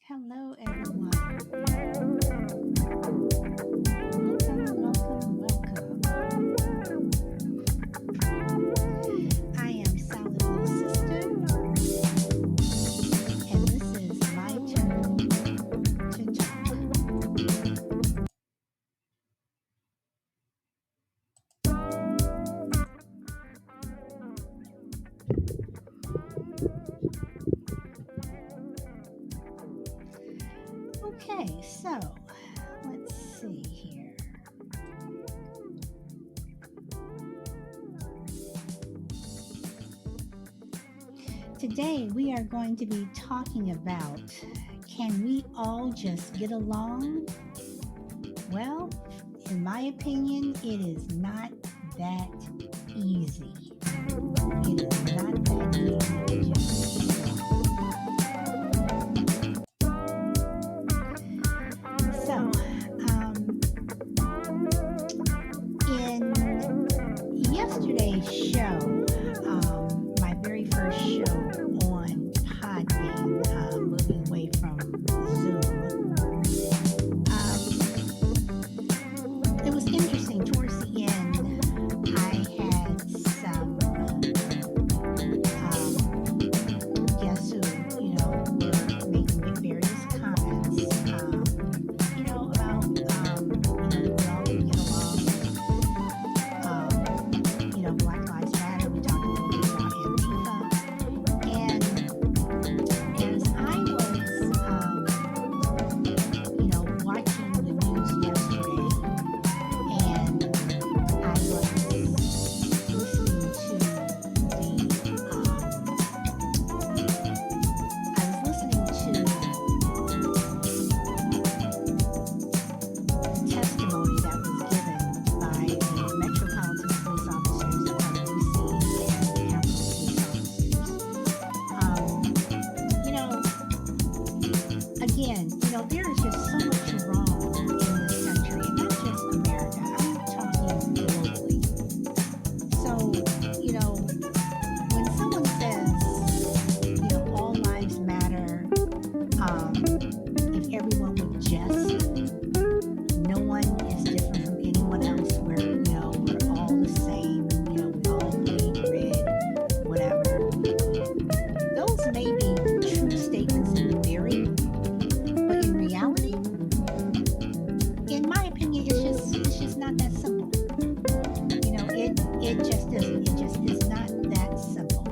Hello, everyone. Welcome, welcome, welcome. I am Solid Little Sister, and this is my turn to talk. Okay, so let's see here. Today, we are going to be talking about, can we all just get along? Well, in my opinion, it is not that easy. It is not that easy to just get along. So, in yesterday's show, my very first show on Podbean, moving away from Zoom, it was interesting. Towards the end, I had some guests who, were making various comments, about, that we all can get along. Black Lives Matter. We talked a little bit about Antifa. And as I was, watching the news yesterday, and I was listening to the testimony that was given by the Metropolitan Police officers of DC and the Capitol Police officers. Again, there is just so much wrong in this country, and not just America. I'm talking globally. So, when someone says, all lives matter, if everyone would just, no one is different from anyone else. We're all the same. We all bleed red, whatever. Those may be true statements in theory, but in reality, in my opinion, it's just not that simple. It just isn't. It just is not that simple.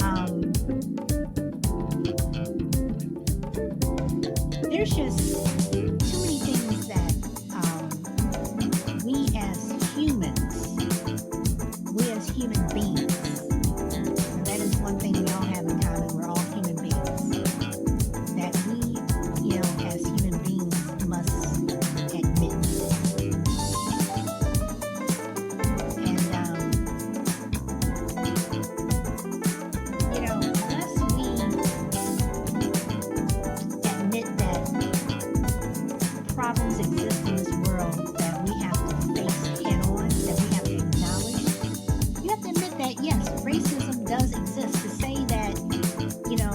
Um, there's just too many things that we as humans, we as human beings, and that is one thing we all have in common. We're all human beings. That we, as human beings, must admit. And unless we admit that problems exist in this world that we have to face head on, that we have to acknowledge, you have to admit that yes, racism does exist. To say that, you know,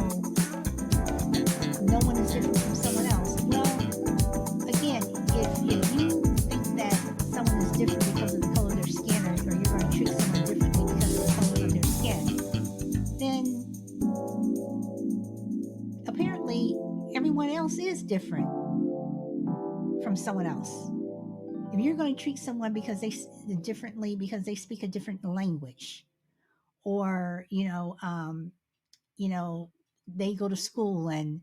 no one is different from someone else. Well, again, if you think that someone is different because of the color of their skin, or you're going to treat someone differently because of the color of their skin, then apparently everyone else is different from someone else. If you're going to treat someone because differently because they speak a different language, or you know, they go to school and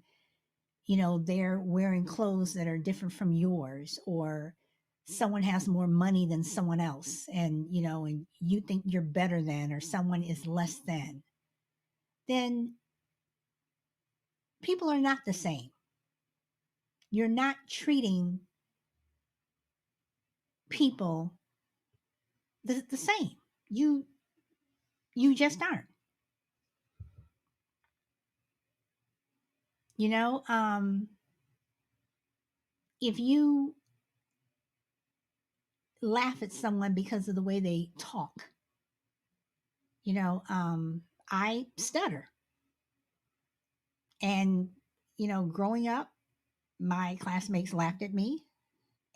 they're wearing clothes that are different from yours, or someone has more money than someone else, and and you think you're better than, or someone is less than, then people are not the same. You're not treating people the same. You you just aren't. You know, if you laugh at someone because of the way they talk, I stutter. And, growing up, my classmates laughed at me.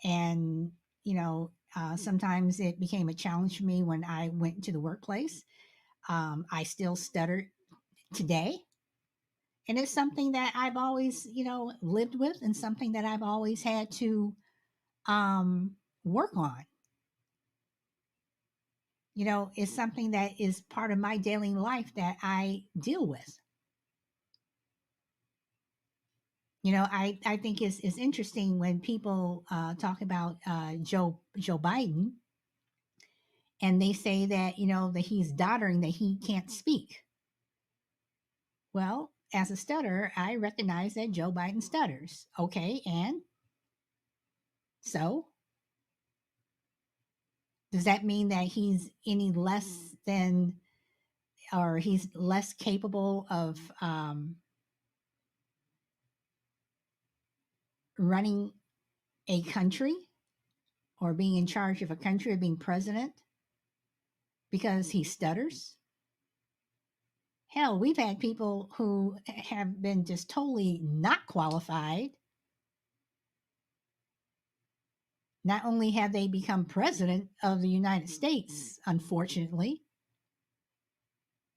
And, sometimes it became a challenge for me when I went to the workplace. I still stutter today. And it's something that I've always, lived with, and something that I've always had to work on. It's something that is part of my daily life that I deal with. I think it's interesting when people talk about Joe Biden, and they say that, that he's doddering, that he can't speak. Well, as a stutterer, I recognize that Joe Biden stutters. Okay, and so does that mean that he's any less than, or he's less capable of running a country, or being in charge of a country, or being president, because he stutters? Hell, we've had people who have been just totally not qualified. Not only have they become president of the United States, unfortunately,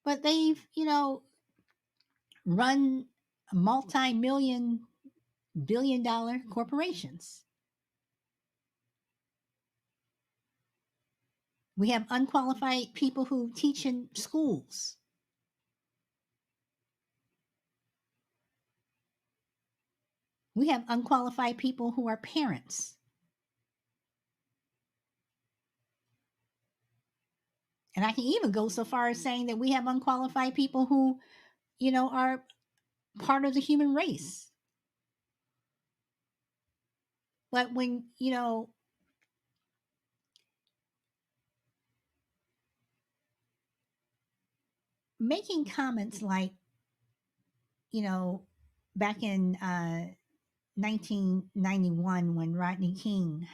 but they've, run multi-million, billion-dollar corporations. We have unqualified people who teach in schools. We have unqualified people who are parents. And I can even go so far as saying that we have unqualified people who, are part of the human race. But when, making comments like, you know, back in 1991, when Rodney King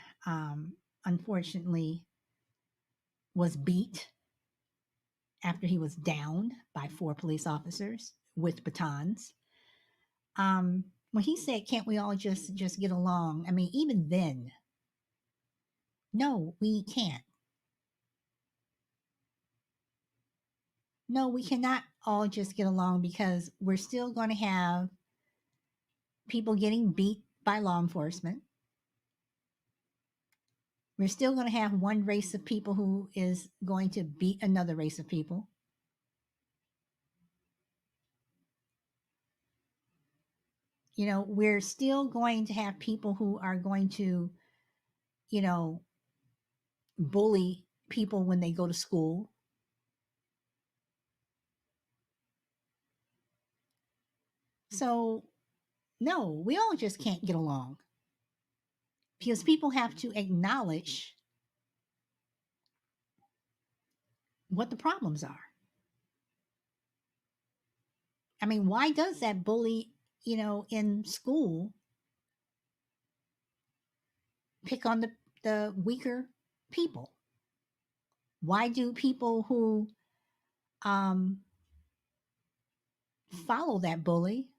unfortunately was beat after he was downed by four police officers with batons. When he said, "Can't we all just get along?" I mean, even then, no, we can't. No, we cannot all just get along, because we're still going to have people getting beat by law enforcement. We're still going to have one race of people who is going to beat another race of people. We're still going to have people who are going to, you know, bully people when they go to school. So, no, we all just can't get along, because people have to acknowledge what the problems are. I mean, why does that bully, in school pick on the weaker people? Why do people who um, follow that bully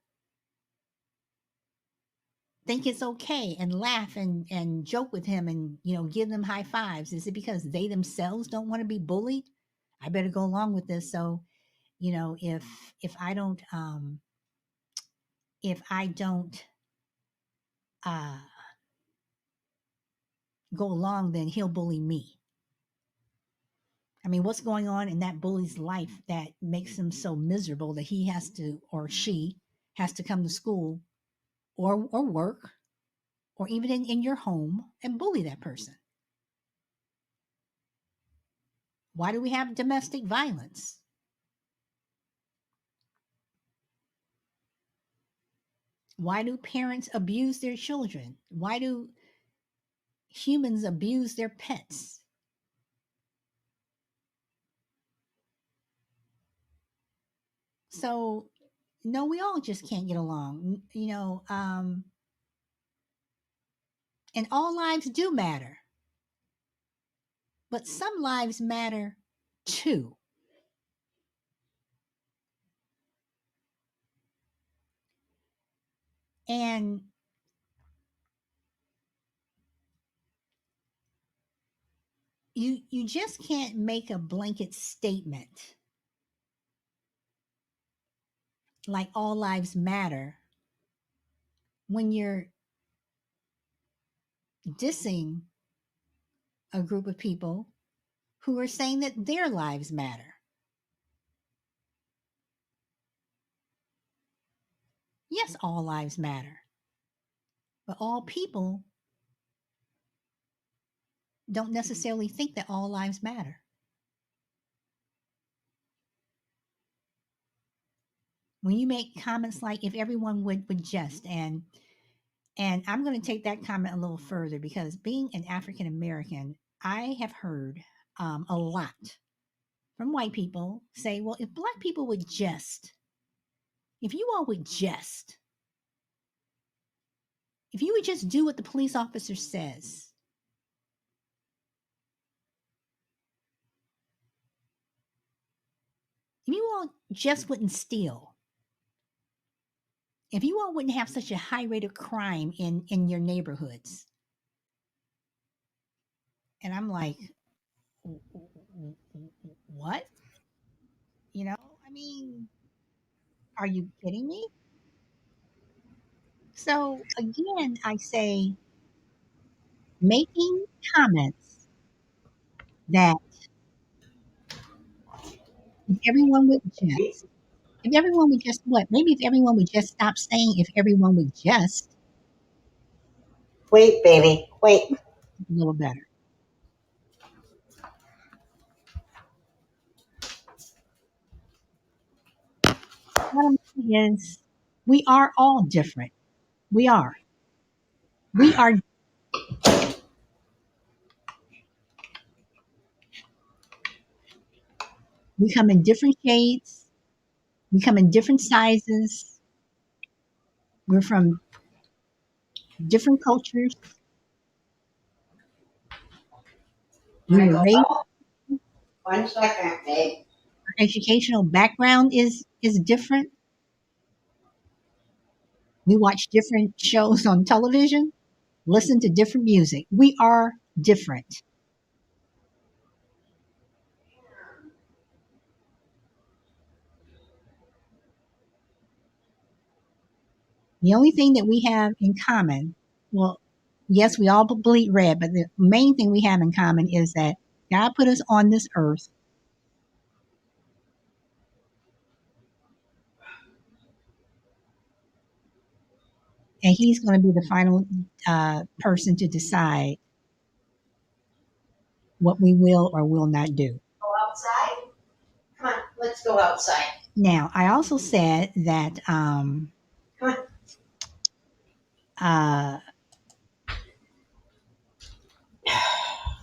think it's okay and laugh and joke with him, and give them high fives? Is it because they themselves don't want to be bullied? I better go along with this. So, if I don't uh, go along, then he'll bully me. I mean, what's going on in that bully's life that makes him so miserable that he has to, or she has to, come to school, or work, or even in your home, and bully that person? Why do we have domestic violence? Why do parents abuse their children? Why do humans abuse their pets? So, no, we all just can't get along. And all lives do matter, but some lives matter too. And you just can't make a blanket statement like all lives matter when you're dissing a group of people who are saying that their lives matter. Yes, all lives matter, but all people don't necessarily think that all lives matter. When you make comments like if everyone would just and I'm going to take that comment a little further because being an African American, I have heard a lot from white people say, well, if black people would just, if you all would just, if you would just do what the police officer says, if you all just wouldn't steal, if you all wouldn't have such a high rate of crime in your neighborhoods. And I'm like, what? You know, I mean, are you kidding me? So again, I say making comments that if everyone would just, if everyone would just what? Maybe if everyone would just stop saying if everyone would just Wait, baby, wait. a little better. Bottom line is we are all different. We are. We are. We come in different shades. We come in different sizes. We're from different cultures. We I were go, raised. oh, 1 second, babe. Our educational background is different. We watch different shows on television. Listen to different music. We are different. The only thing that we have in common, well, yes, we all bleed red, but the main thing we have in common is that God put us on this earth and He's going to be the final person to decide what we will or will not do. Go outside? Come on, let's go outside. Now, I also said that Come on. uh,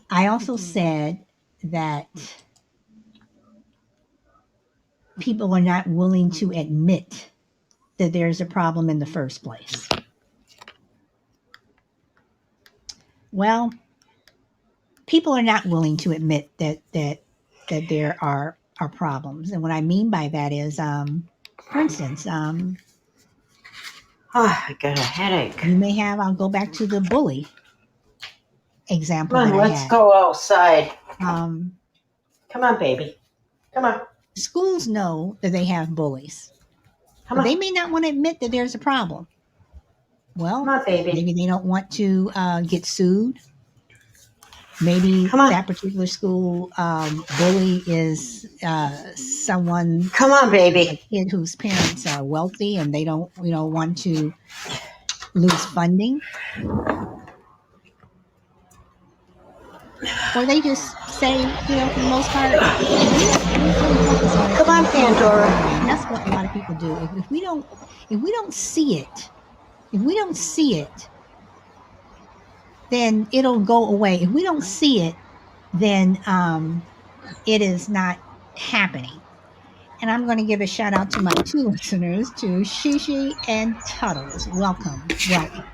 I also said that people are not willing to admit that there's a problem in the first place. Well, people are not willing to admit that there are problems, and what I mean by that is, for instance, Oh, I got a headache. you may have. I'll go back to the bully example Come that on, I let's had. go outside. Um, Come on, baby. Come on. Schools know that they have bullies, Come but they on. may not want to admit that there's a problem. Come Well, on, baby. maybe they don't want to get sued. Maybe Come on. that particular school bully is someone, Come on, a baby. kid whose parents are wealthy and they don't, want to lose funding, or they just say, for the most part, we don't really focus on it Come and on, we keep it tucked away. Pandora. And that's what a lot of people do. If we don't see it, if we don't see it, then it'll go away. If we don't see it, then it is not happening. And I'm going to give a shout out to my two listeners, to Shishi and Tuttles. Welcome, welcome.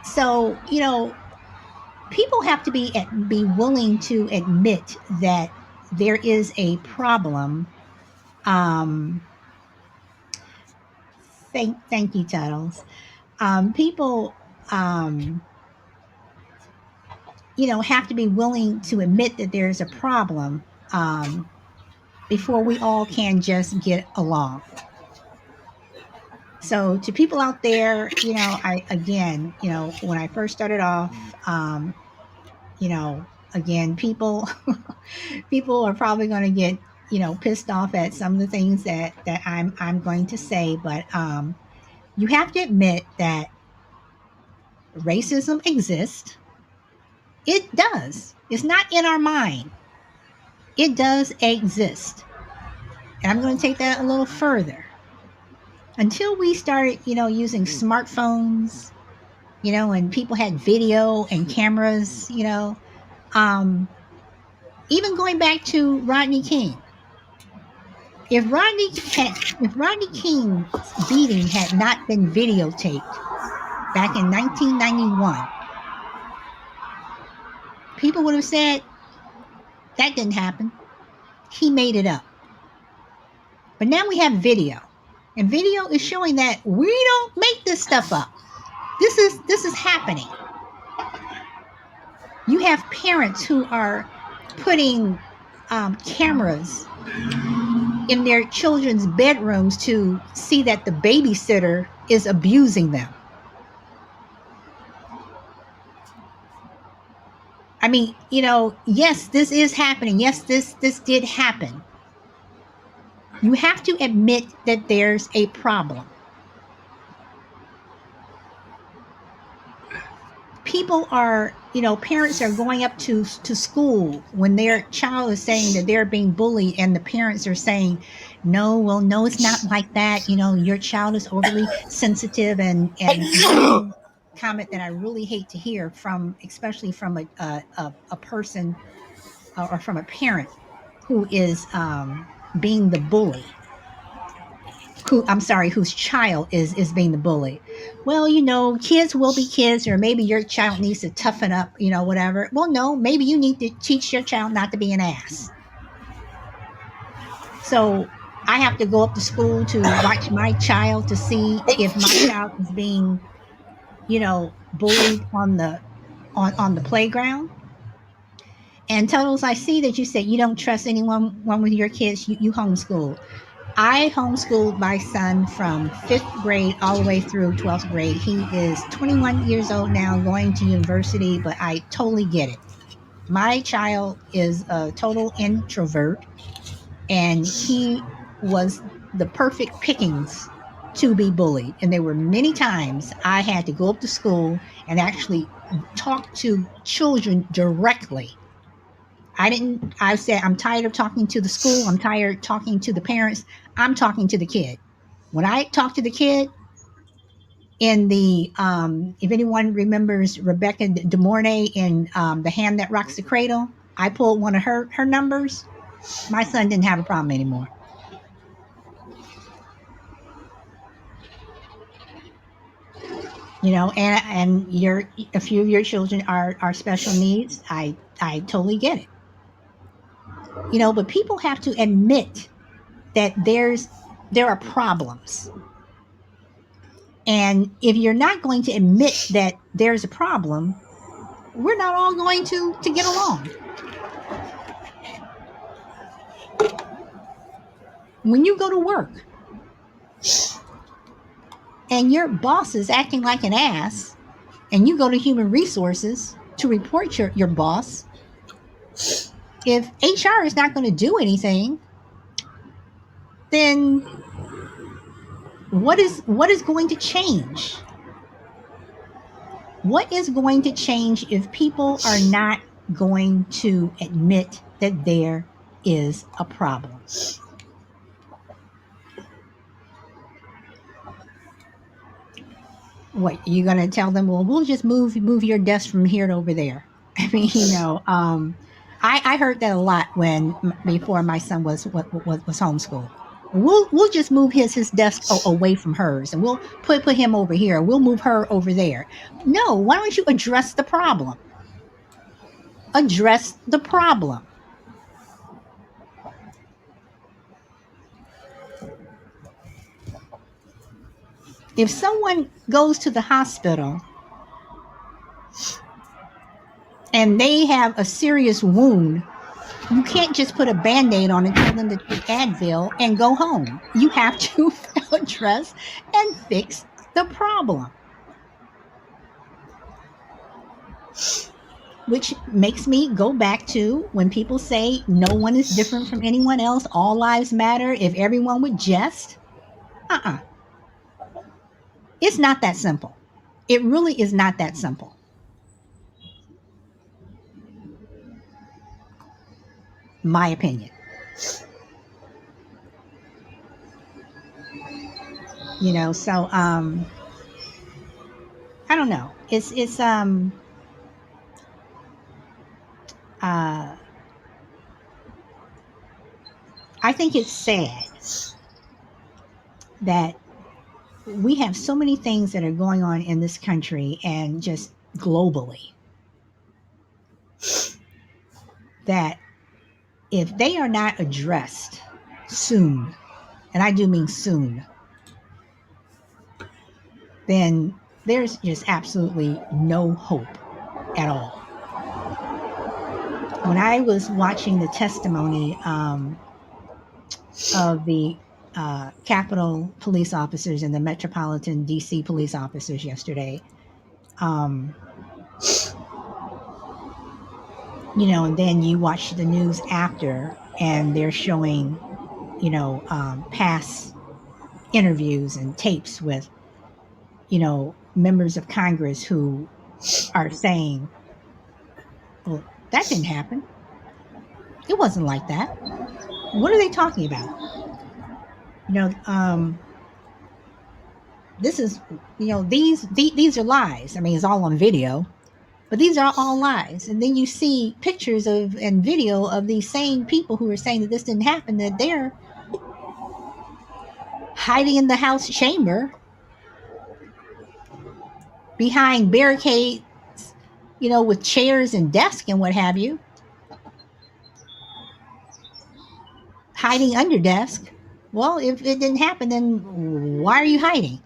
So, people have to be willing to admit that there is a problem um, Thank you, Tuttles. People, um, have to be willing to admit that there's a problem um, before we all can just get along. So, to people out there, when I first started off, again, people are probably going to get pissed off at some of the things that I'm going to say, but you have to admit that racism exists. It does. It's not in our mind. It does exist. And I'm going to take that a little further. Until we started, using smartphones, and people had video and cameras, um, even going back to Rodney King. If Rodney King's beating had not been videotaped back in 1991, people would have said that didn't happen. He made it up. But now we have video. And video is showing that we don't make this stuff up. This is happening. You have parents who are putting cameras in their children's bedrooms to see that the babysitter is abusing them. I mean, yes, this is happening. Yes, this did happen. You have to admit that there's a problem. People are, parents are going up to school when their child is saying that they're being bullied, and the parents are saying, no, well, no, it's not like that. Your child is overly sensitive, and one little comment that I really hate to hear from, especially from a person or from a parent who is being the bully, whose child is being the bully. Well, kids will be kids, or maybe your child needs to toughen up, whatever. Well, no, maybe you need to teach your child not to be an ass. So I have to go up to school to watch my child to see if my child is being, bullied on the playground. And Totals, I see that you said you don't trust anyone with your kids. You homeschool. I homeschooled my son from fifth grade all the way through 12th grade. He is 21 years old now, going to university, but I totally get it. My child is a total introvert, and he was the perfect pickings to be bullied. And there were many times I had to go up to school and actually talk to children directly. I said, I'm tired of talking to the school. I'm tired of talking to the parents. I'm talking to the kid. When I talk to the kid in if anyone remembers Rebecca De Mornay in The Hand That Rocks the Cradle, I pulled one of her numbers. My son didn't have a problem anymore. And a few of your children are special needs. I totally get it. But people have to admit that there are problems. And if you're not going to admit that there's a problem, we're not all going to get along. When you go to work and your boss is acting like an ass, and you go to human resources to report your boss, if HR is not going to do anything, then what is going to change? What is going to change if people are not going to admit that there is a problem? What, you gonna tell them? Well, we'll just move your desk from here to over there. I mean, I heard that a lot before my son was homeschooled. We'll just move his desk away from hers, and we'll put him over here. We'll move her over there. No, why don't you address the problem? Address the problem. If someone goes to the hospital and they have a serious wound, you can't just put a Band-Aid on it, tell them to take Advil and go home. You have to address and fix the problem. Which makes me go back to when people say no one is different from anyone else, all lives matter, if everyone would just, it's not that simple. It really is not that simple. My opinion. So I don't know. It's uh I think it's sad that we have so many things that are going on in this country and just globally that if they are not addressed soon, and I do mean soon, then there's just absolutely no hope at all. When I was watching the testimony of the Capitol police officers and the Metropolitan DC police officers yesterday, and then you watch the news after, and they're showing, past interviews and tapes with, members of Congress who are saying, well, that didn't happen. It wasn't like that. What are they talking about? This is, these are lies. I mean, it's all on video, but these are all lies. And then you see pictures of and video of these same people who are saying that this didn't happen, that they're hiding in the House chamber behind barricades, with chairs and desks and what have you, hiding under desk. Well, if it didn't happen, then why are you hiding?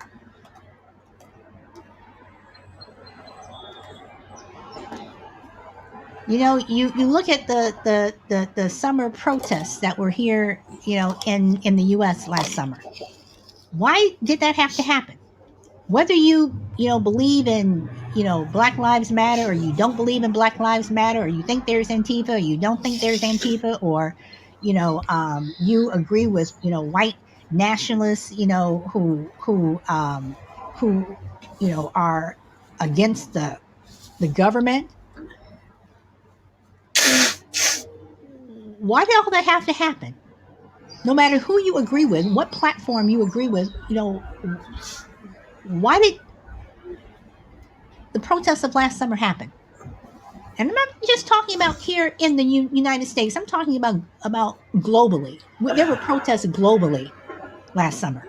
You look at the summer protests that were here, in the U.S. last summer. Why did that have to happen? Whether you believe in Black Lives Matter, or you don't believe in Black Lives Matter, or you think there's Antifa, or you don't think there's Antifa, or you agree with white nationalists who are against the government. Why did all that have to happen? No matter who you agree with, what platform you agree with, why did the protests of last summer happen? And I'm not just talking about here in the United States. I'm talking about globally. There were protests globally last summer.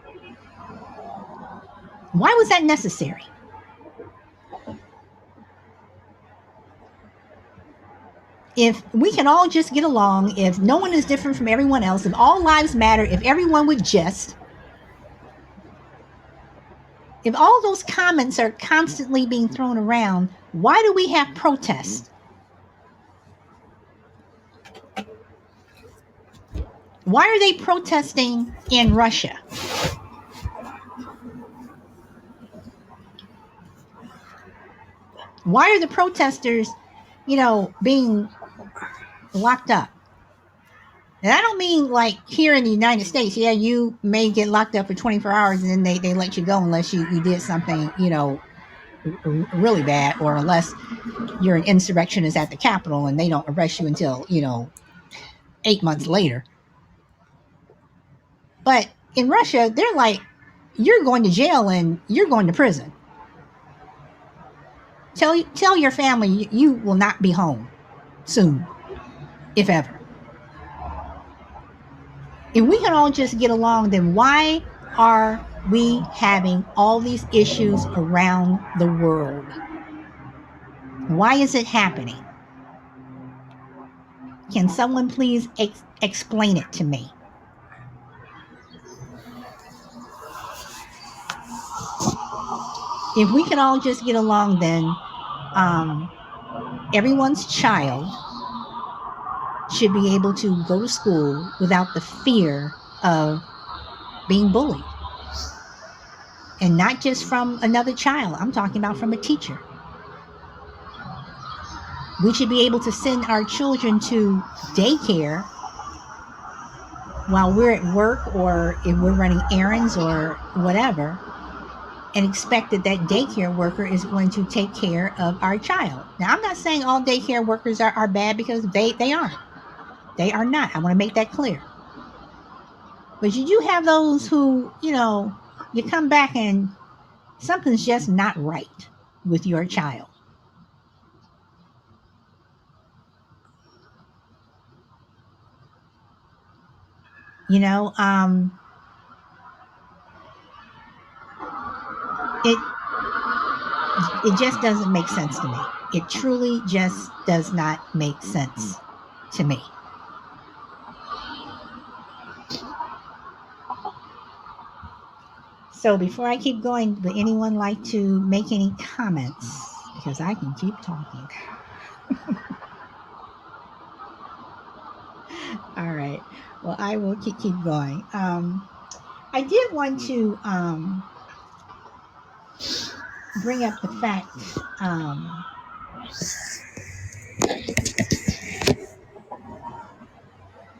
Why was that necessary? If we can all just get along, if no one is different from everyone else, if all lives matter, if everyone would just, if all those comments are constantly being thrown around, why do we have protests? Why are they protesting in Russia? Why are the protesters, being locked up? And I don't mean like here in the United States. Yeah, you may get locked up for 24 hours and then they let you go unless you did something, really bad, or unless you're an insurrectionist at the Capitol and they don't arrest you until, 8 months later. But in Russia, they're like, you're going to jail and you're going to prison. Tell your family you will not be home soon, if ever. If we can all just get along, then why are we having all these issues around the world? Why is it happening? Can someone please explain it to me? If we could all just get along, then everyone's child should be able to go to school without the fear of being bullied. And not just from another child, I'm talking about from a teacher. We should be able to send our children to daycare while we're at work, or if we're running errands or whatever, and expect that that daycare worker is going to take care of our child. Now, I'm not saying all daycare workers are bad, because they aren't. They are not. I want to make that clear. But you do have those who, you come back and something's just not right with your child. You know, it it just doesn't make sense to me. It truly just does not make sense to me. So before I keep going, would anyone like to make any comments? Because I can keep talking. All right. Well, I will keep going. I did want to bring up the fact,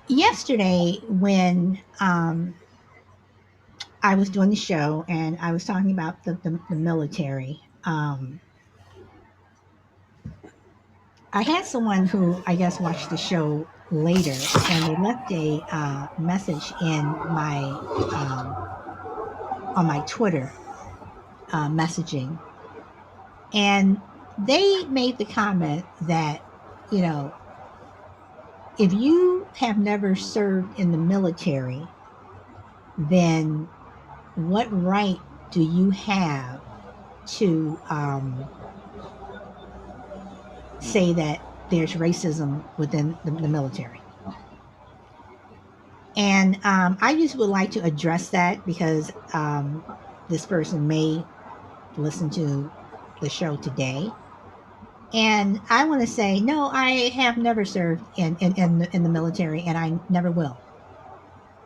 yesterday when I was doing the show and I was talking about the military. I had someone who I guess watched the show later, and they left a message in my on my Twitter messaging, and they made the comment that, you know, if you have never served in the military, then what right do you have to say that there's racism within the military? And I just would like to address that, because this person may listen to the show today. And I want to say, no, I have never served in the military, and I never will.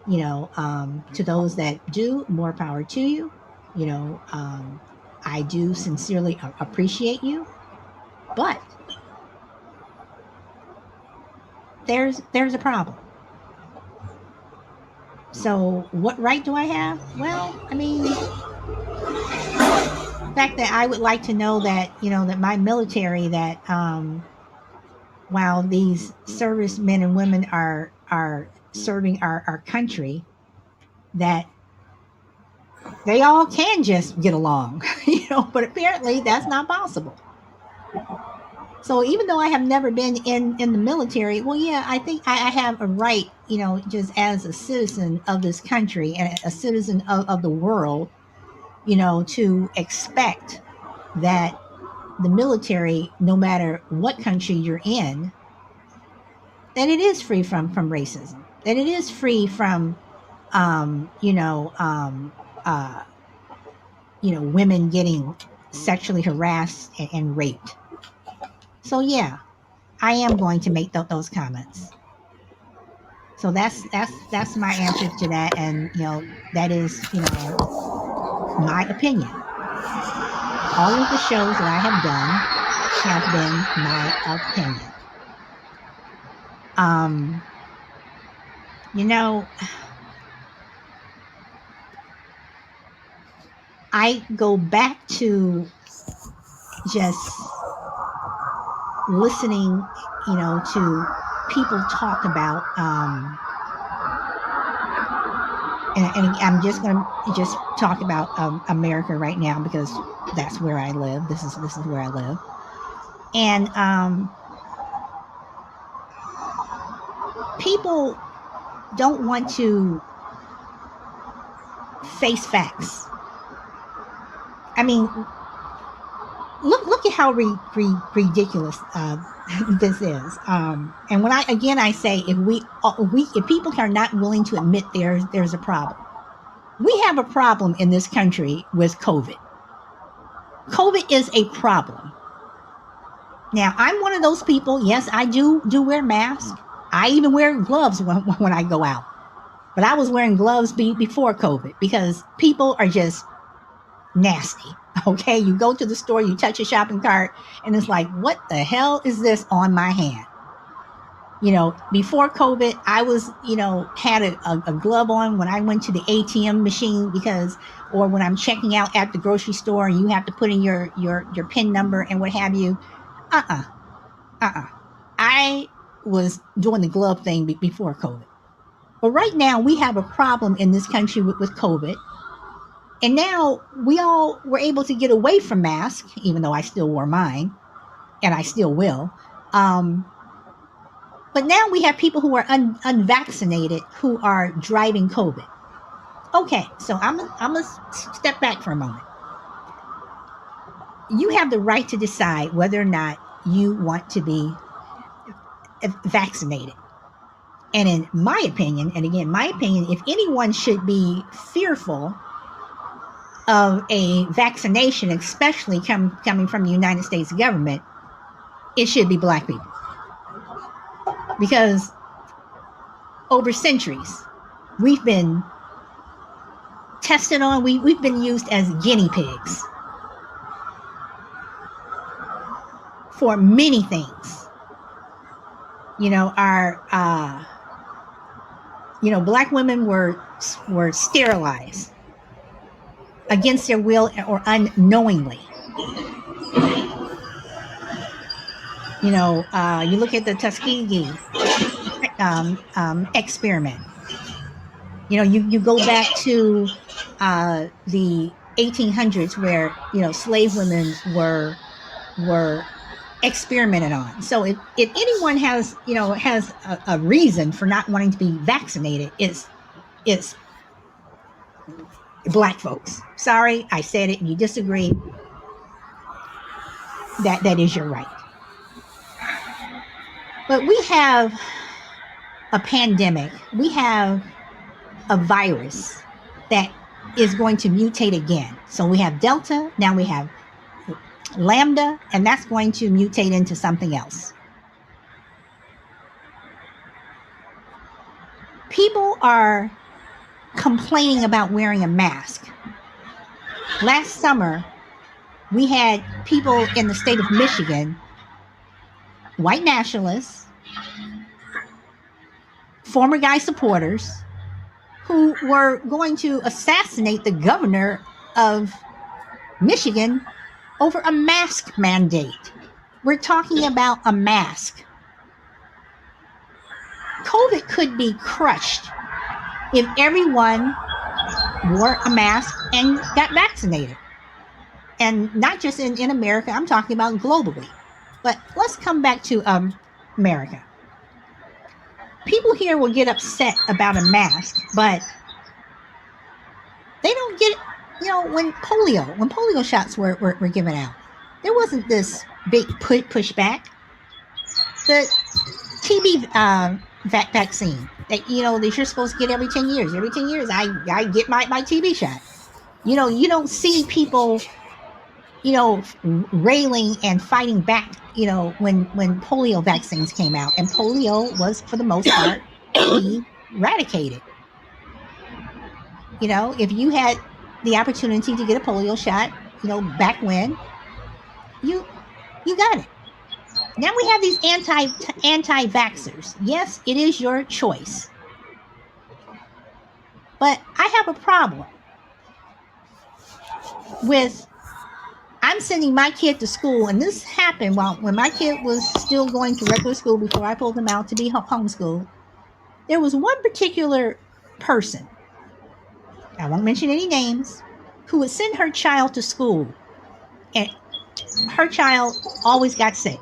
To those that do, more power to you. I do sincerely appreciate you, but there's a problem. So what right do I have? Well, I mean, the fact that I would like to know that, that my military, that while these servicemen and women are serving our country, that they all can just get along, but apparently that's not possible. So even though I have never been in the military, well, yeah, I think I have a right, just as a citizen of this country and a citizen of the world, to expect that the military, no matter what country you're in, that it is free from racism, that it is free from, um, you know, um, uh, women getting sexually harassed and raped. So yeah, I am going to make those comments. So that's my answer to that, and that is my opinion. All of the shows that I have done have been my opinion. Um, you know, I go back to just listening, to people talk about, and I'm just going to just talk about America right now, because that's where I live. This is where I live, and people don't want to face facts. I mean, look at how ridiculous this is. And when I say, if people are not willing to admit there's a problem, we have a problem in this country with COVID. COVID is a problem. Now, I'm one of those people. Yes, I do wear masks. I even wear gloves when I go out. But I was wearing gloves before COVID because people are just nasty. Okay, you go to the store, you touch a shopping cart, and it's like, what the hell is this on my hand? Before COVID, I was, had a glove on when I went to the ATM machine or when I'm checking out at the grocery store and you have to put in your PIN number and what have you. Uh-uh, uh-uh. I was doing the glove thing before COVID. But right now we have a problem in this country with COVID. And now we all were able to get away from masks, even though I still wore mine and I still will. But now we have people who are unvaccinated who are driving COVID. Okay, so I'm going to step back for a moment. You have the right to decide whether or not you want to be vaccinated. And in my opinion, if anyone should be fearful of a vaccination, especially coming from the United States government, it should be Black people. Because over centuries, we've been tested on, we've been used as guinea pigs for many things. Black women were sterilized against their will or unknowingly. You look at the Tuskegee experiment. You go back to the 1800s where slave women were experimented on. So if anyone has a reason for not wanting to be vaccinated, it's Black folks. Sorry, I said it and you disagree. That is your right. But we have a pandemic. We have a virus that is going to mutate again. So we have Delta, now we have Lambda, and that's going to mutate into something else. People are complaining about wearing a mask. Last summer, we had people in the state of Michigan, white nationalists, former guy supporters, who were going to assassinate the governor of Michigan over a mask mandate. We're talking about a mask. COVID could be crushed if everyone wore a mask and got vaccinated. And not just in America, I'm talking about globally. But let's come back to America. People here will get upset about a mask, but they don't get it. When polio shots were given out, there wasn't this big pushback. The TB vaccine that that you're supposed to get every 10 years. Every 10 years, I get my TB shot. You don't see people, railing and fighting back. When polio vaccines came out, and polio was for the most part eradicated. If you had the opportunity to get a polio shot, back when, you got it. Now we have these anti-vaxxers. Yes, it is your choice. But I have a problem with, I'm sending my kid to school, and this happened when my kid was still going to regular school before I pulled him out to be homeschooled. There was one particular person, I won't mention any names, who would send her child to school, and her child always got sick.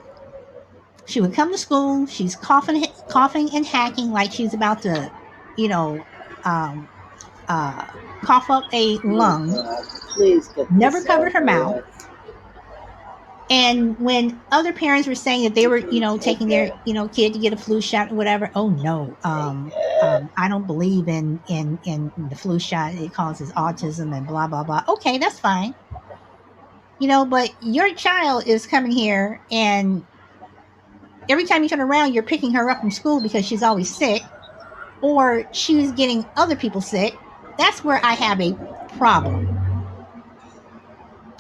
She would come to school, she's coughing and hacking like she's about to, cough up a lung. Never covered her mouth. And when other parents were saying that they were, taking their, kid to get a flu shot or whatever, oh no, I don't believe in the flu shot. It causes autism and blah blah blah. Okay, that's fine. But your child is coming here, and every time you turn around, you're picking her up from school because she's always sick, or she's getting other people sick. That's where I have a problem.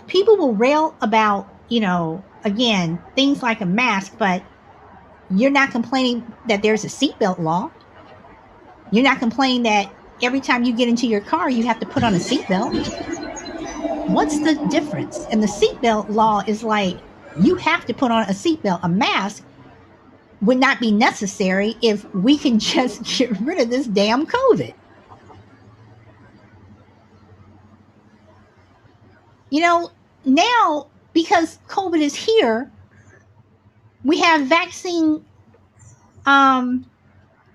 People will rail about, again, things like a mask, but you're not complaining that there's a seatbelt law. You're not complaining that every time you get into your car, you have to put on a seatbelt. What's the difference? And the seatbelt law is like, you have to put on a seatbelt. A mask would not be necessary if we can just get rid of this damn COVID. Now, because COVID is here, we have vaccine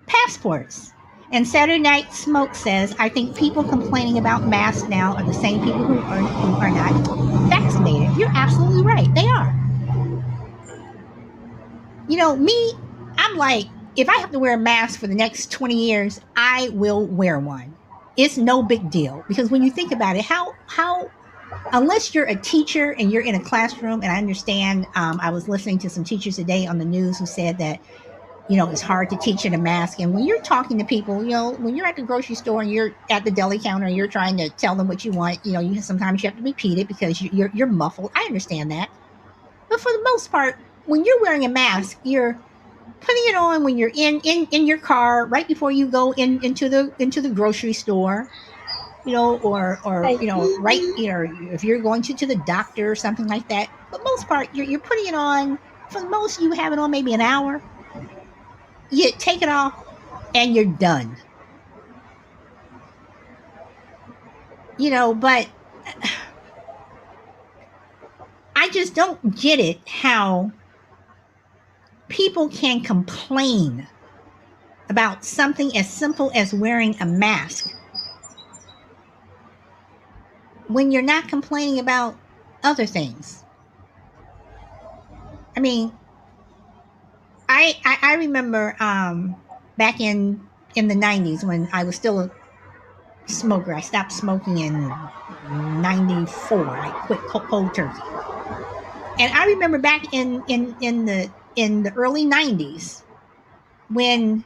passports. And Saturday Night Smoke says, I think people complaining about masks now are the same people who are not vaccinated. You're absolutely right. They are. Me, I'm like, if I have to wear a mask for the next 20 years, I will wear one. It's no big deal because when you think about it, how unless you're a teacher and you're in a classroom, and I understand, I was listening to some teachers today on the news who said that it's hard to teach in a mask. And when you're talking to people, when you're at the grocery store and you're at the deli counter, and you're trying to tell them what you want, sometimes you have to repeat it because you're muffled. I understand that, but for the most part, when you're wearing a mask, you're putting it on when you're in your car right before you go into the grocery store, or right, if you're going to the doctor or something like that. But most part, you're putting it on. For the most, you have it on maybe an hour. You take it off and you're done. But I just don't get it how people can complain about something as simple as wearing a mask when you're not complaining about other things. I mean, I remember, back in the 90s when I was still a smoker. I stopped smoking in 94. I quit cold turkey. And I remember back in the early 90s when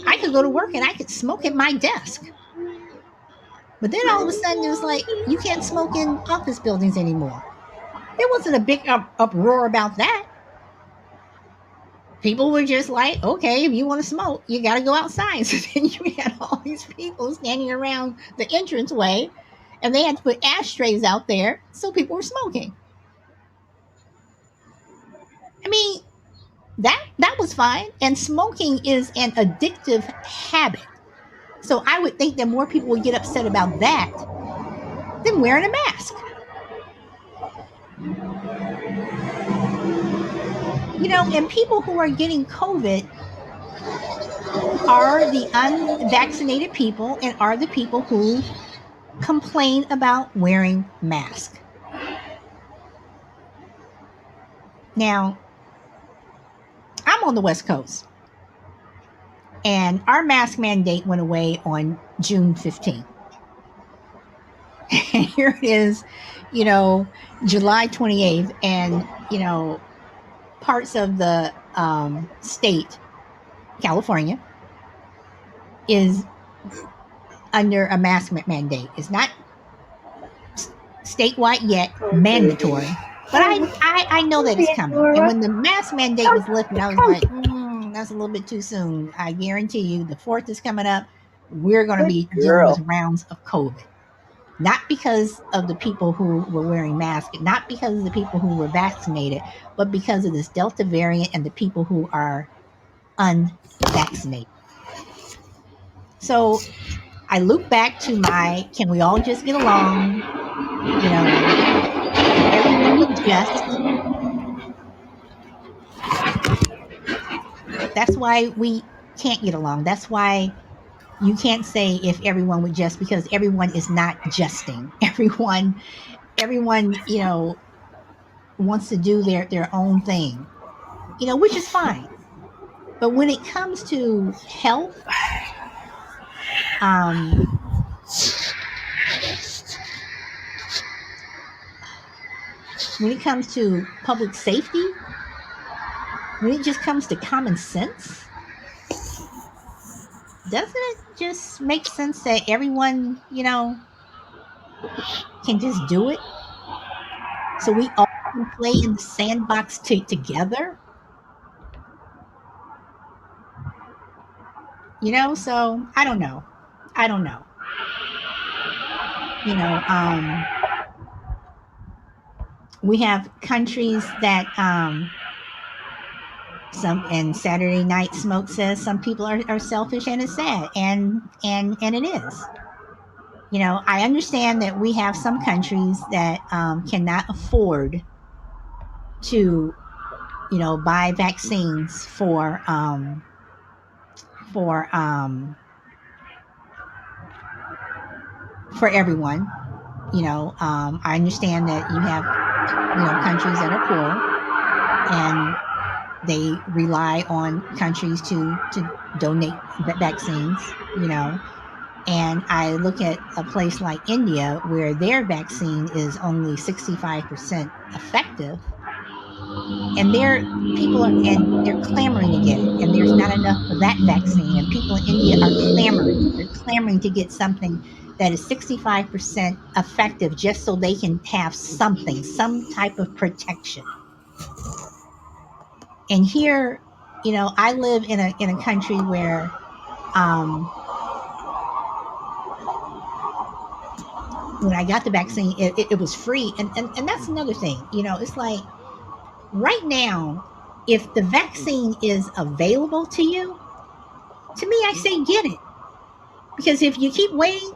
I could go to work and I could smoke at my desk. But then all of a sudden it was like, you can't smoke in office buildings anymore. There wasn't a big uproar about that. People were just like, okay, if you want to smoke, you got to go outside. So then you had all these people standing around the entranceway, and they had to put ashtrays out there so people were smoking. I mean, that was fine. And smoking is an addictive habit. So I would think that more people would get upset about that than wearing a mask. And people who are getting COVID are the unvaccinated people and are the people who complain about wearing masks. Now, I'm on the West Coast, and our mask mandate went away on June 15th. And here it is, July 28th, and, parts of the state, California, is under a mask mandate. It's not statewide yet, mandatory. But I know that it's coming. And when the mask mandate was lifted, I was like, that's a little bit too soon. I guarantee you, the 4th is coming up. We're going to be dealing with rounds of COVID. Not because of the people who were wearing masks, not because of the people who were vaccinated, but because of this Delta variant and the people who are unvaccinated. So I loop back to my, can we all just get along? Everyone would just. That's why we can't get along. That's why you can't say if everyone would just, because everyone is not justing. Everyone, wants to do their own thing, which is fine. But when it comes to health, when it comes to public safety, when it just comes to common sense, doesn't it just make sense that everyone, can just do it? So we all can play in the sandbox together, So I don't know. I don't know. You know, we have countries that some and Saturday Night Smoke says some people are selfish, and it's sad, and it is. I understand that we have some countries that cannot afford to buy vaccines for for everyone. I understand that you have countries that are poor, and they rely on countries to donate vaccines. And I look at a place like India where their vaccine is only 65% effective, and they're clamoring to get it, and there's not enough of that vaccine, and people in India are clamoring. They're clamoring to get something that is 65% effective, just so they can have some type of protection. And here, I live in a country where um, when I got the vaccine, it was free, and that's another thing. It's like right now, if the vaccine is available to you, to me, I say get it, because if you keep waiting,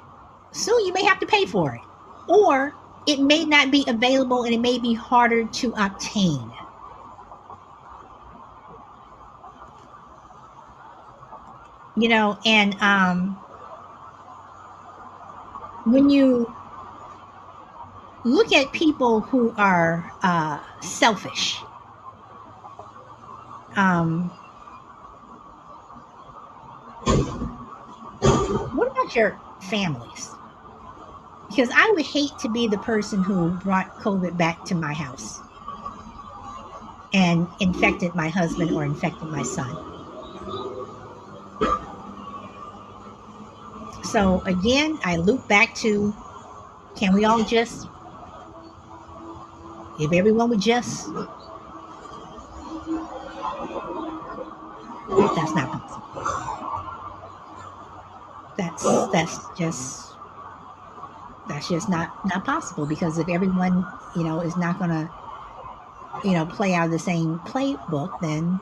soon you may have to pay for it, or it may not be available and it may be harder to obtain. And when you look at people who are selfish, um, what about your families? Because I would hate to be the person who brought COVID back to my house and infected my husband or infected my son. So again, I loop back to, can we all just, if everyone would just, that's not possible. That's just not possible, because if everyone, is not going to, play out of the same playbook, then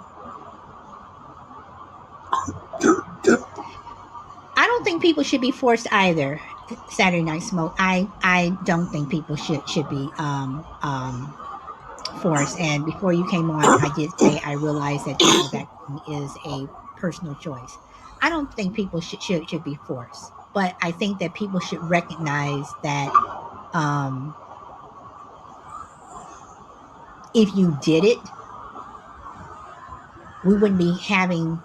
I don't think people should be forced either. Saturday Night Smoke. I don't think people should be forced. And before you came on, I did say I realize that taking the vaccine is a personal choice. I don't think people should be forced, but I think that people should recognize that um, if you did it, we wouldn't be having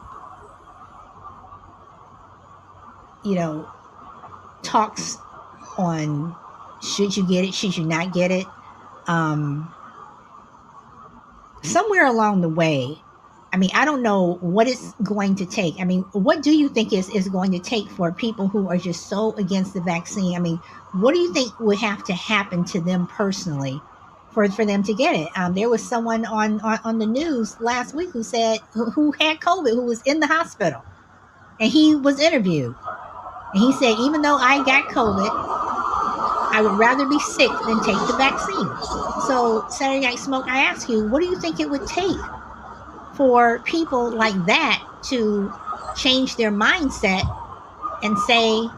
you know talks on should you get it, should you not get it. Um, Somewhere along the way, I mean, I don't know what it's going to take. I mean, what do you think is going to take for people who are just so against the vaccine? I mean, what do you think would have to happen to them personally for them to get it? There was someone on the news last week who said who had COVID, who was in the hospital, and he was interviewed, and he said, even though I got COVID, I would rather be sick than take the vaccine. So, Saturday Night Smoke, I ask you, what do you think it would take for people like that to change their mindset and say,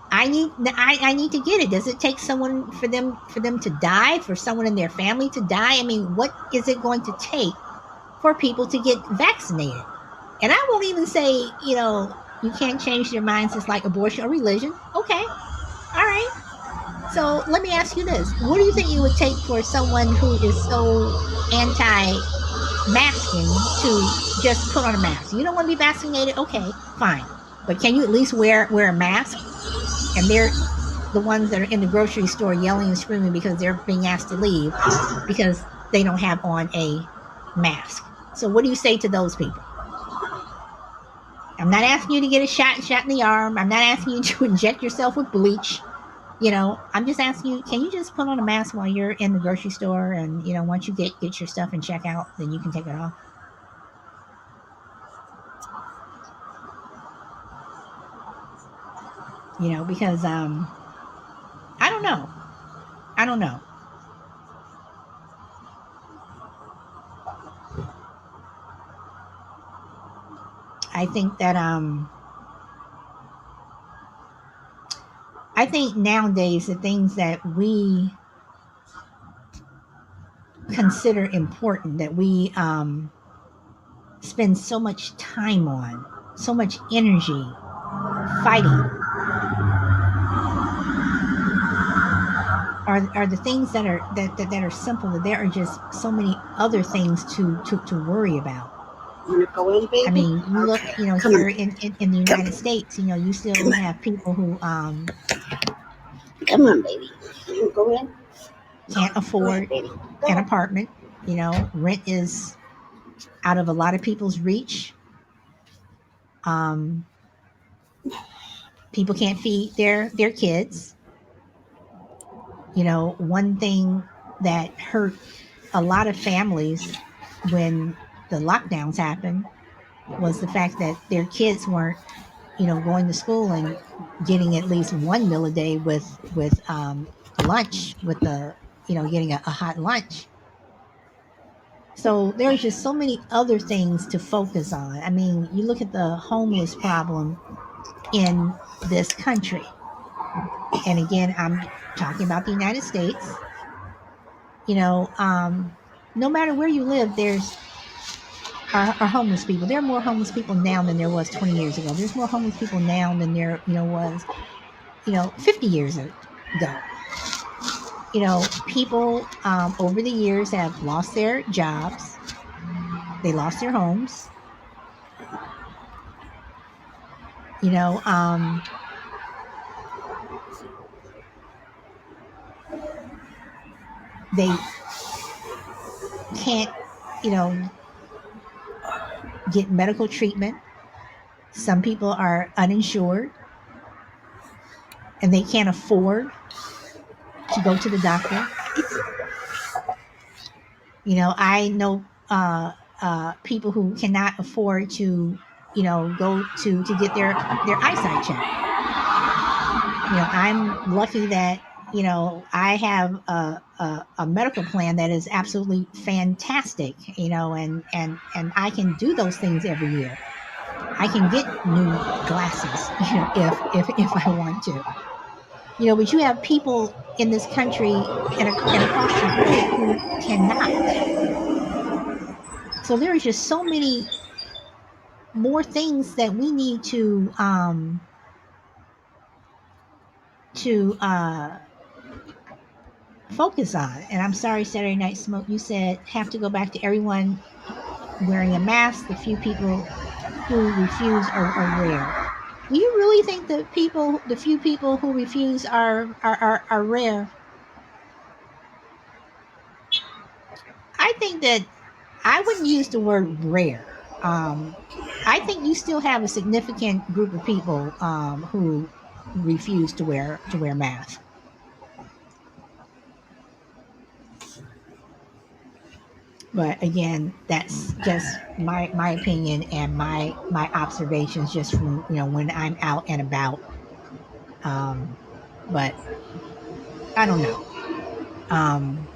I need to get it? Does it take someone for them to die, for someone in their family to die? I mean, what is it going to take for people to get vaccinated? And I won't even say, you can't change their minds. It's like abortion or religion. Okay. All right. So let me ask you this. What do you think it would take for someone who is so anti masking to just put on a mask? You don't want to be vaccinated? Okay, fine. But can you at least wear a mask? And the ones that are in the grocery store yelling and screaming because they're being asked to leave because they don't have on a mask. So what do you say to those people? I'm not asking you to get a shot in the arm. I'm not asking you to inject yourself with bleach. I'm just asking you, can you just put on a mask while you're in the grocery store, and once you get your stuff and check out, then you can take it off. Because I don't know. I don't know. I think that I think nowadays the things that we consider important, that we spend so much time on, so much energy fighting, are the things that are simple. That there are just so many other things to worry about. You want to go in, baby? I mean, you look, Okay. Come here on. in the United States, you still have people who Come on, baby. You want to go in? can't Go ahead, afford baby. an Go. apartment. Rent is out of a lot of people's reach. Um, People can't feed their kids. One thing that hurt a lot of families when the lockdowns happened was the fact that their kids weren't, going to school and getting at least one meal a day with lunch, with the getting a hot lunch. So there's just so many other things to focus on. I mean, you look at the homeless problem in this country, and again, I'm talking about the United States. No matter where you live, there's are homeless people. There are more homeless people now than there was 20 years ago. There's more homeless people now than there was 50 years ago. People over the years have lost their jobs. They lost their homes. You know, um, they can't, you know, get medical treatment. Some people are uninsured and they can't afford to go to the doctor. I know people who cannot afford to, go to get their eyesight checked. I'm lucky that I have a medical plan that is absolutely fantastic. And I can do those things every year. I can get new glasses, if I want to. But you have people in this country and across the globe who cannot. So there is just so many more things that we need to focus on. And I'm sorry, Saturday Night Smoke, you said have to go back to everyone wearing a mask. The few people who refuse are rare. Do you really think the few people who refuse are rare? I think that I wouldn't use the word rare. I think you still have a significant group of people who refuse to wear masks. But again, that's just my opinion and my observations just from when I'm out and about. Um, but I don't know. Um,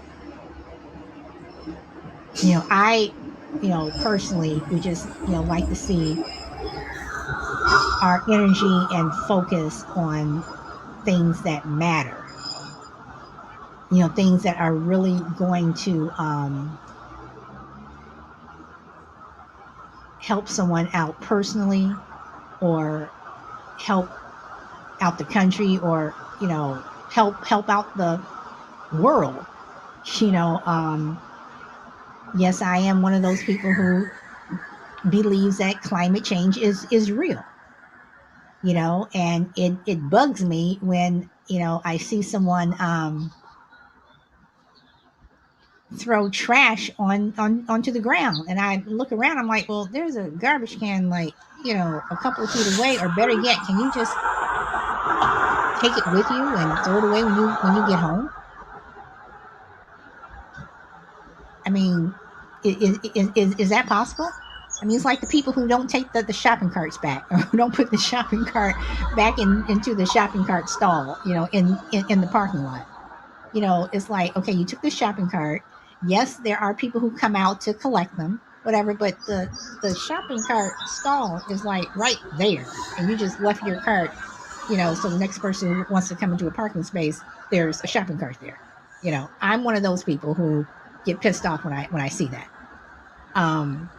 I personally would just like to see our energy and focus on things that matter. Things that are really going to help someone out personally, or help out the country, or help out the world. Yes, I am one of those people who believes that climate change is real. And it bugs me when I see someone throw trash onto the ground, and I look around. I'm like, well, there's a garbage can like a couple of feet away, or better yet, can you just take it with you and throw it away when you get home? I mean, is that possible? I mean, it's like the people who don't take the shopping carts back, or who don't put the shopping cart back into the shopping cart stall, in the parking lot. It's like, okay, you took the shopping cart. Yes, there are people who come out to collect them, whatever, but the shopping cart stall is like right there, and you just left your cart, so the next person who wants to come into a parking space, there's a shopping cart there. I'm one of those people who get pissed off when I see that. Um,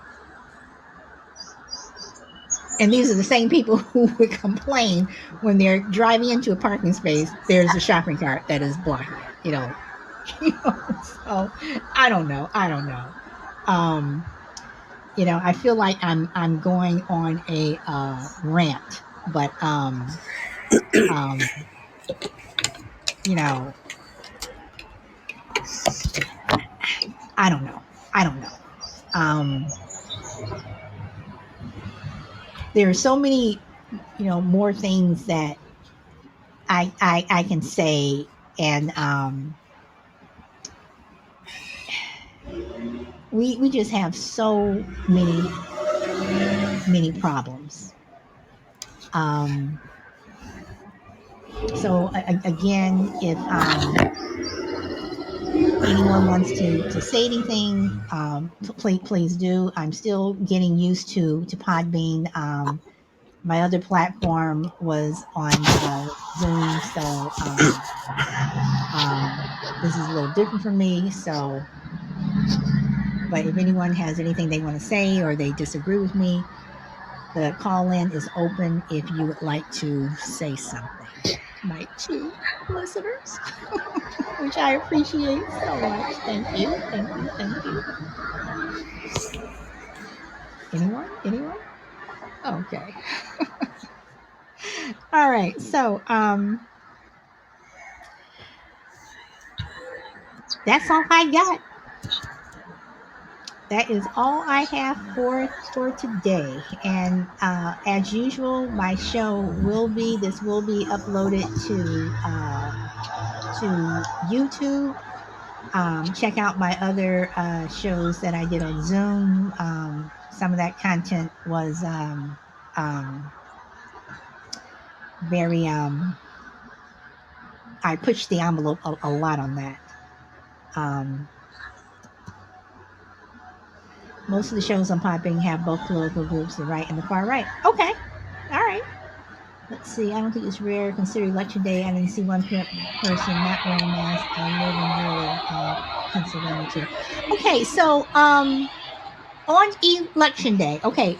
and these are the same people who would complain when they're driving into a parking space. There's a shopping cart that is blocking it. So I don't know. Um, I feel like I'm going on a rant, but um, you know, I don't know. I don't know. Um, there are so many, more things that I can say, and we just have so many problems. So again, if anyone wants to say anything, please do. I'm still getting used to Podbean. My other platform was on Zoom, so this is a little different for me. So, but if anyone has anything they want to say, or they disagree with me, the call in is open if you would like to say something. My two listeners, which I appreciate so much. Thank you. Thank you. Thank you. Anyone? Anyone? Okay. All right. So that's all I got. That is all I have for today. And as usual, my show will be uploaded to YouTube. Check out my other shows that I did on Zoom. Some of that content was um, very I pushed the envelope a lot on that. Um, most of the shows on Podbean have both political groups, the right and the far right. Okay, all right. Let's see. I don't think it's rare. Consider election day. I didn't see one person not wearing a mask. I live in rural Pennsylvania too. Okay, so on election day, okay,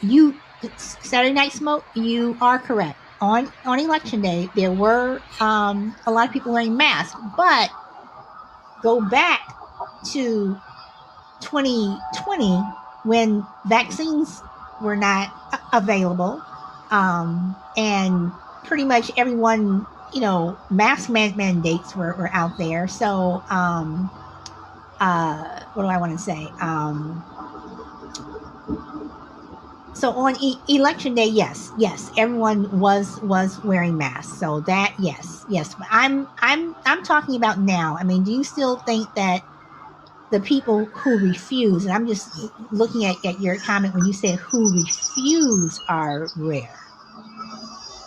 Saturday Night Smoke, you are correct. On election day, there were a lot of people wearing masks, but go back to 2020 when vaccines were not available, and pretty much everyone, mask mandates were out there. So what do I want to say? So on election day, yes, everyone was wearing masks. So that, yes. But I'm talking about now. I mean, do you still think that the people who refuse, and I'm just looking at your comment when you said who refuse, are rare?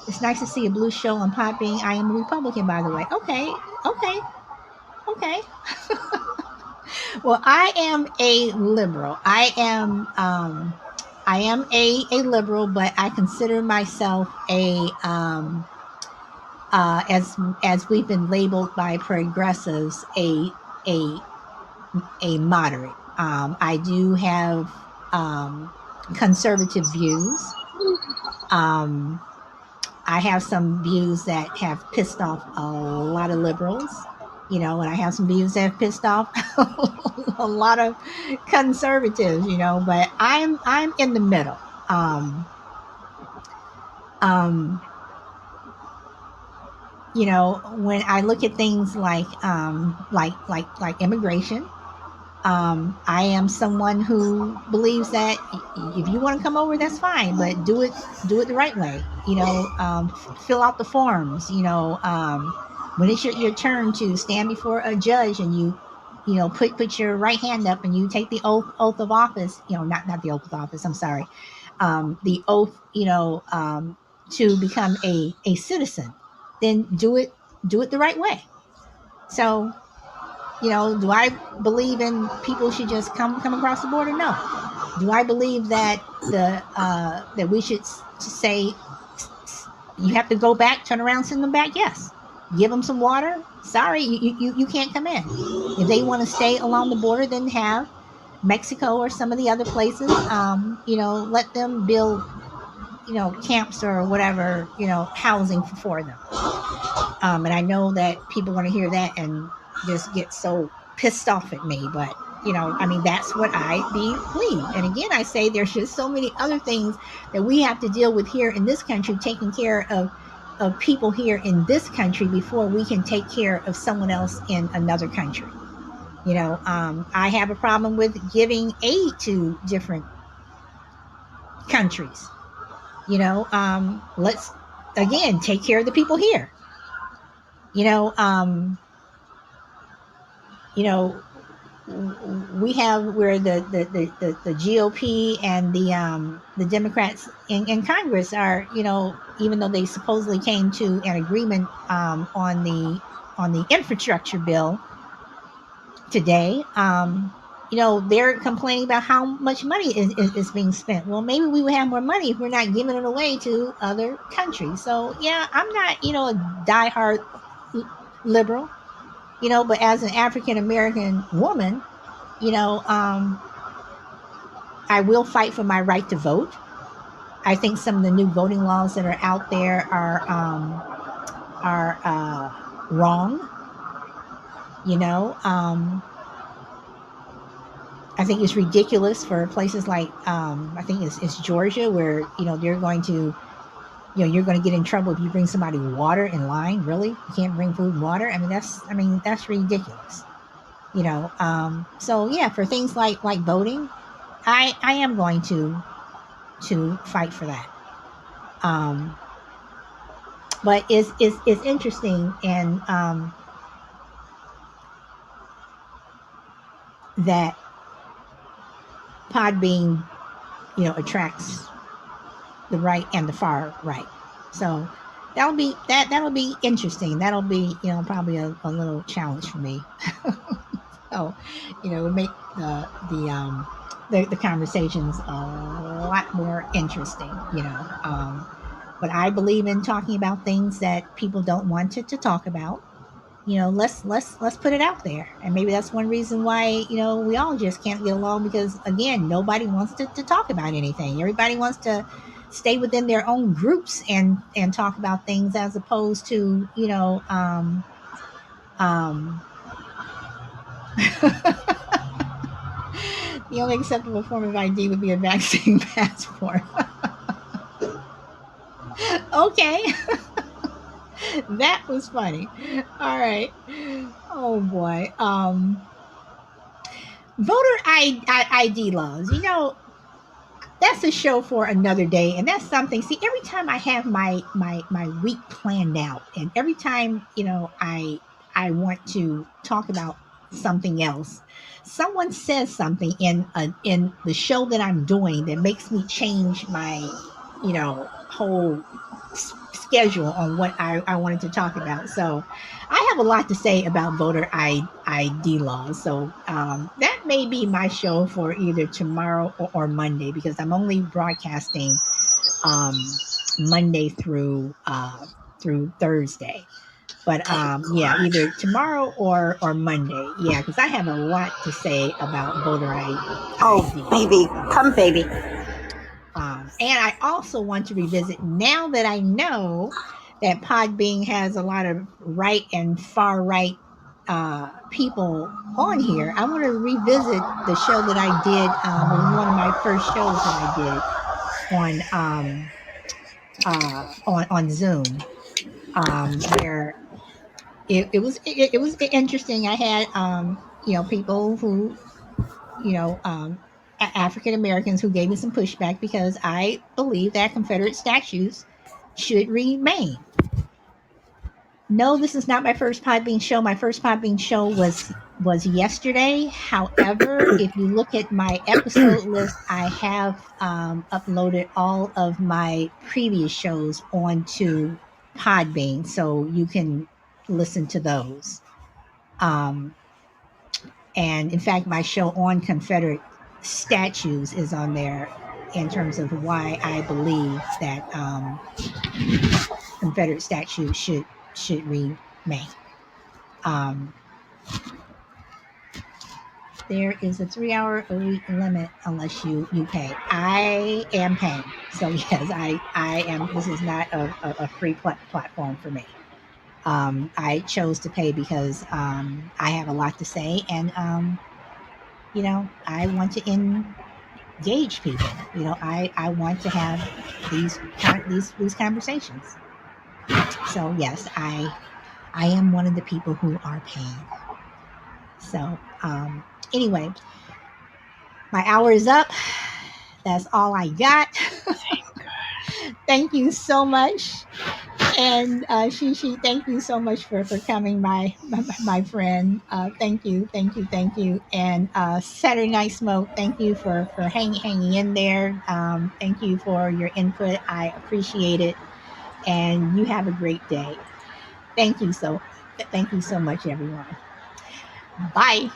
It's nice to see a blue show on Podbean. I am a Republican, by the way. Okay. Well, I am a liberal. I am a liberal, but I consider myself as we've been labeled by progressives, a moderate. I do have conservative views. I have some views that have pissed off a lot of liberals, and I have some views that have pissed off a lot of conservatives, but I'm in the middle. Um, when I look at things like immigration, I am someone who believes that if you want to come over, that's fine, but do it the right way. Fill out the forms. When it's your turn to stand before a judge, and put your right hand up, and you take the oath of office. Not the oath of office. I'm sorry, the oath. To become a citizen, then do it the right way. So, do I believe in people should just come across the border? No. Do I believe that that we should say you have to go back, turn around, send them back? Yes. Give them some water. Sorry, you can't come in. If they want to stay along the border, then have Mexico or some of the other places. Let them build camps or whatever, housing for them. And I know that people want to hear that and just get so pissed off at me, but that's what I believe. And again, I say there's just so many other things that we have to deal with here in this country, taking care of people here in this country before we can take care of someone else in another country. I have a problem with giving aid to different countries. Let's again take care of the people here. you know um you know we have where the GOP and the Democrats in Congress are, even though they supposedly came to an agreement on the infrastructure bill today, they're complaining about how much money is being spent. Well, maybe we would have more money if we're not giving it away to other countries. So yeah, I'm not, a diehard liberal, but as an African American woman, I will fight for my right to vote. I think some of the new voting laws that are out there are wrong. I think it's ridiculous for places like I think it's Georgia, where they're going to you're going to get in trouble if you bring somebody water in line. Really, you can't bring food and water. That's ridiculous. So yeah, for things like voting, I am going to fight for that. But it's interesting, and that Podbean, attracts the right and the far right. So that'll be interesting. That'll be, probably a little challenge for me. So, make the conversations a lot more interesting. But I believe in talking about things that people don't want to talk about. Let's put it out there. And maybe that's one reason why, we all just can't get along, because again, nobody wants to talk about anything. Everybody wants to stay within their own groups and talk about things, as opposed to, the only acceptable form of ID would be a vaccine passport. Okay. That was funny. All right. Oh boy. Voter ID laws. That's a show for another day, and that's something. See, every time I have my week planned out, and every time I want to talk about something else, someone says something in the show that I'm doing that makes me change my whole schedule on what I wanted to talk about. So I have a lot to say about voter ID laws. So that may be my show for either tomorrow or Monday, because I'm only broadcasting um, Monday through Thursday. But yeah, either tomorrow or Monday. Yeah, because I have a lot to say about voter ID. Oh, baby. Come, baby. And I also want to revisit, now that I know that Podbean has a lot of right and far right people on here. I want to revisit the show that I did. It was one of my first shows that I did on Zoom, where it was interesting. I had people who African Americans who gave me some pushback because I believe that Confederate statues should remain. No, this is not my first Podbean show. My first Podbean show was yesterday. However, if you look at my episode list, I have uploaded all of my previous shows onto Podbean, so you can listen to those. Um, and in fact, my show on Confederate statues is on there in terms of why I believe that Confederate statues should remain. Um, there is a 3 hour a week limit unless you pay. I am paying, so yes, I am. This is not a free platform for me. I chose to pay because I have a lot to say, and I want to engage people. I want to have these conversations. So yes, I am one of the people who are paying. So anyway, my hour is up. That's all I got. Thank you so much. And Shishi, thank you so much for coming, my friend. Thank you. And Saturday Night Smoke, thank you for hanging in there. Thank you for your input. I appreciate it. And you have a great day. Thank you so much, everyone. Bye.